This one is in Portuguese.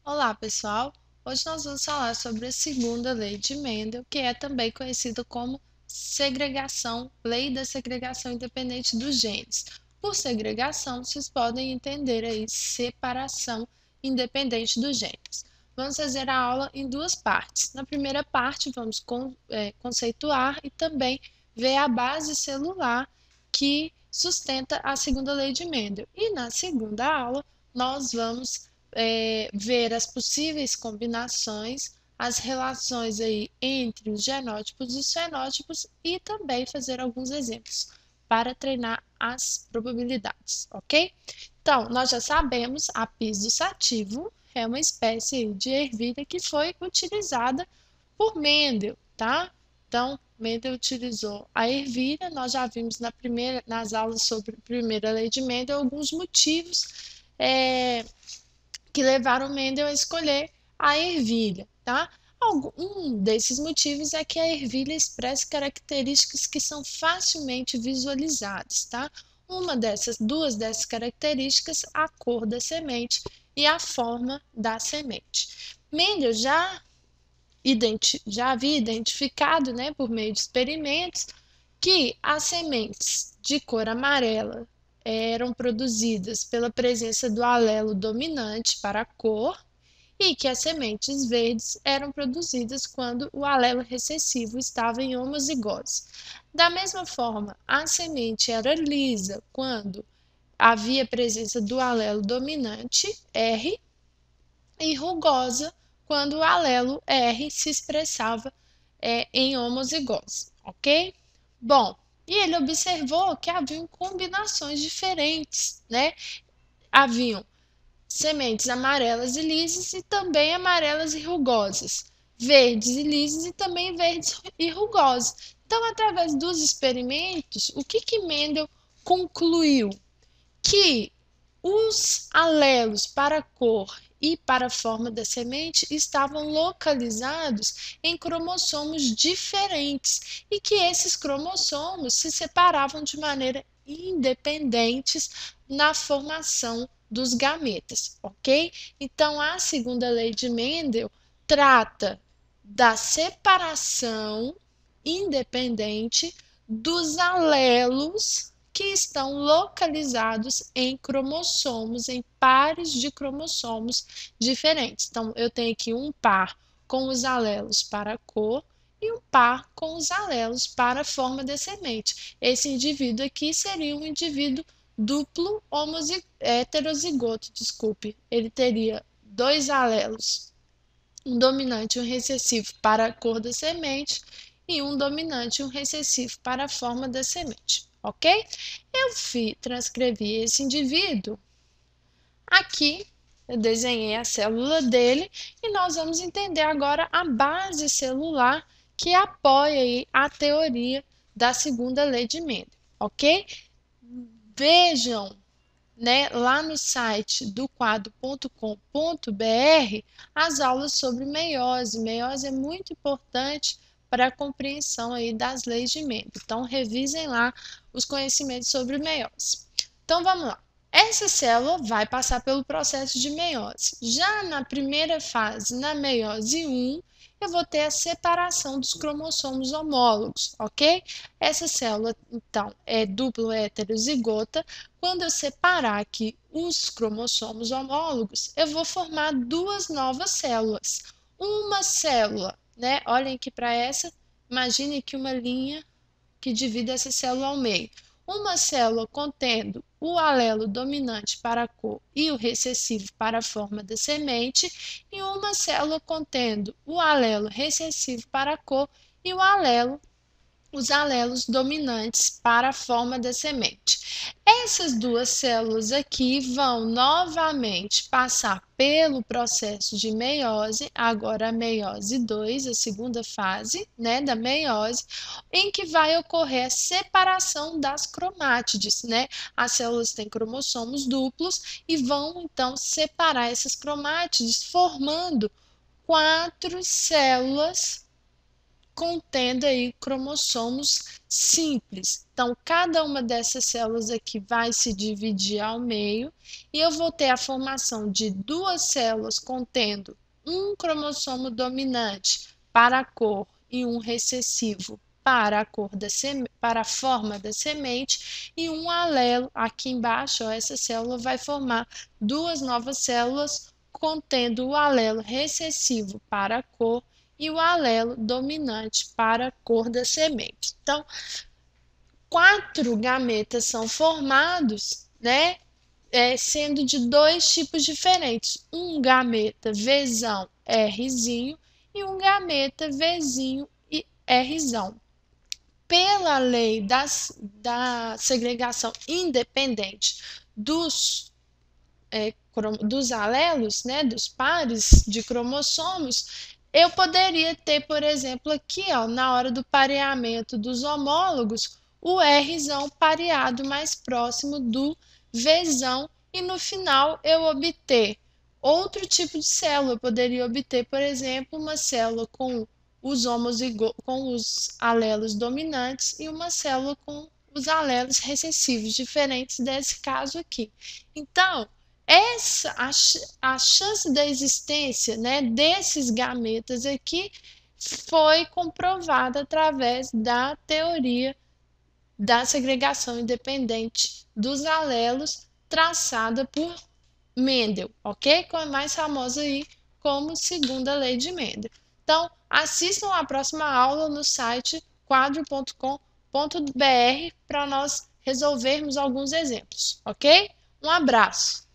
Olá, pessoal! Hoje nós vamos falar sobre a segunda lei de Mendel, que é também conhecida como lei da segregação independente dos genes. Por segregação, vocês podem entender aí separação independente dos genes. Vamos fazer a aula em duas partes. Na primeira parte, vamos conceituar e também ver a base celular que sustenta a segunda lei de Mendel. E na segunda aula, nós vamos ver as possíveis combinações, as relações aí entre os genótipos e os fenótipos e também fazer alguns exemplos para treinar as probabilidades, ok? Então, nós já sabemos, a Pis sativa é uma espécie de ervilha que foi utilizada por Mendel, tá? Então, Mendel utilizou a ervilha, nós já vimos nas aulas sobre a primeira lei de Mendel alguns motivos que levaram Mendel a escolher a ervilha, tá? Um desses motivos é que a ervilha expressa características que são facilmente visualizadas, tá? Duas dessas características, a cor da semente e a forma da semente. Mendel já havia identificado, né, por meio de experimentos, que as sementes de cor amarela eram produzidas pela presença do alelo dominante para a cor e que as sementes verdes eram produzidas quando o alelo recessivo estava em homozigose. Da mesma forma, a semente era lisa quando havia presença do alelo dominante R e rugosa quando o alelo R se expressava em homozigose, ok? Bom, e ele observou que haviam combinações diferentes, né? Haviam sementes amarelas e lisas e também amarelas e rugosas, verdes e lisas e também verdes e rugosas. Então, através dos experimentos, o que Mendel concluiu? Que os alelos para a cor e para a forma da semente estavam localizados em cromossomos diferentes e que esses cromossomos se separavam de maneira independentes na formação dos gametas, ok? Então, a segunda lei de Mendel trata da separação independente dos alelos que estão localizados em cromossomos, em pares de cromossomos diferentes. Então, eu tenho aqui um par com os alelos para a cor e um par com os alelos para a forma da semente. Esse indivíduo aqui seria um indivíduo duplo heterozigoto, desculpe. Ele teria dois alelos, um dominante e um recessivo para a cor da semente e um dominante e um recessivo para a forma da semente, ok? Transcrevi esse indivíduo aqui, eu desenhei a célula dele e nós vamos entender agora a base celular que apoia aí a teoria da segunda lei de Mendel, ok? Vejam, né, lá no site do quadro.com.br as aulas sobre meiose. Meiose é muito importante para a compreensão aí das leis de Mendel. Então, revisem lá os conhecimentos sobre meiose. Então, vamos lá. Essa célula vai passar pelo processo de meiose. Já na primeira fase, na meiose 1, eu vou ter a separação dos cromossomos homólogos, ok? Essa célula, então, é duplo heterozigota. Quando eu separar aqui os cromossomos homólogos, eu vou formar duas novas células. Uma célula, né? Olhem aqui para essa, imagine aqui uma linha que divide essa célula ao meio. Uma célula contendo o alelo dominante para a cor e o recessivo para a forma da semente, e uma célula contendo o alelo recessivo para a cor e os alelos dominantes para a forma da semente. Essas duas células aqui vão novamente passar pelo processo de meiose, agora a meiose 2, a segunda fase, né, da meiose, em que vai ocorrer a separação das cromátides, né? As células têm cromossomos duplos e vão então separar essas cromátides, formando quatro células contendo aí cromossomos simples. Então, cada uma dessas células aqui vai se dividir ao meio e eu vou ter a formação de duas células contendo um cromossomo dominante para a cor e um recessivo para a cor para a forma da semente e um alelo aqui embaixo, ó, essa célula vai formar duas novas células contendo o alelo recessivo para a cor e o alelo dominante para a cor da semente. Então, 4 gametas são formados, né? Sendo de dois tipos diferentes, um gameta Vzão Rzinho e um gameta Vzinho e Rzão. Pela lei da segregação independente dos alelos, né, dos pares de cromossomos, eu poderia ter, por exemplo, aqui, ó, na hora do pareamento dos homólogos, o Rzão pareado mais próximo do Vzão e no final eu obter outro tipo de célula. Eu poderia obter, por exemplo, uma célula com com os alelos dominantes e uma célula com os alelos recessivos, diferentes desse caso aqui. Então, a chance da existência, né, desses gametas aqui foi comprovada através da teoria da segregação independente dos alelos traçada por Mendel, ok? Que é mais famosa aí como segunda lei de Mendel. Então, assistam a próxima aula no site quadro.com.br para nós resolvermos alguns exemplos, ok? Um abraço!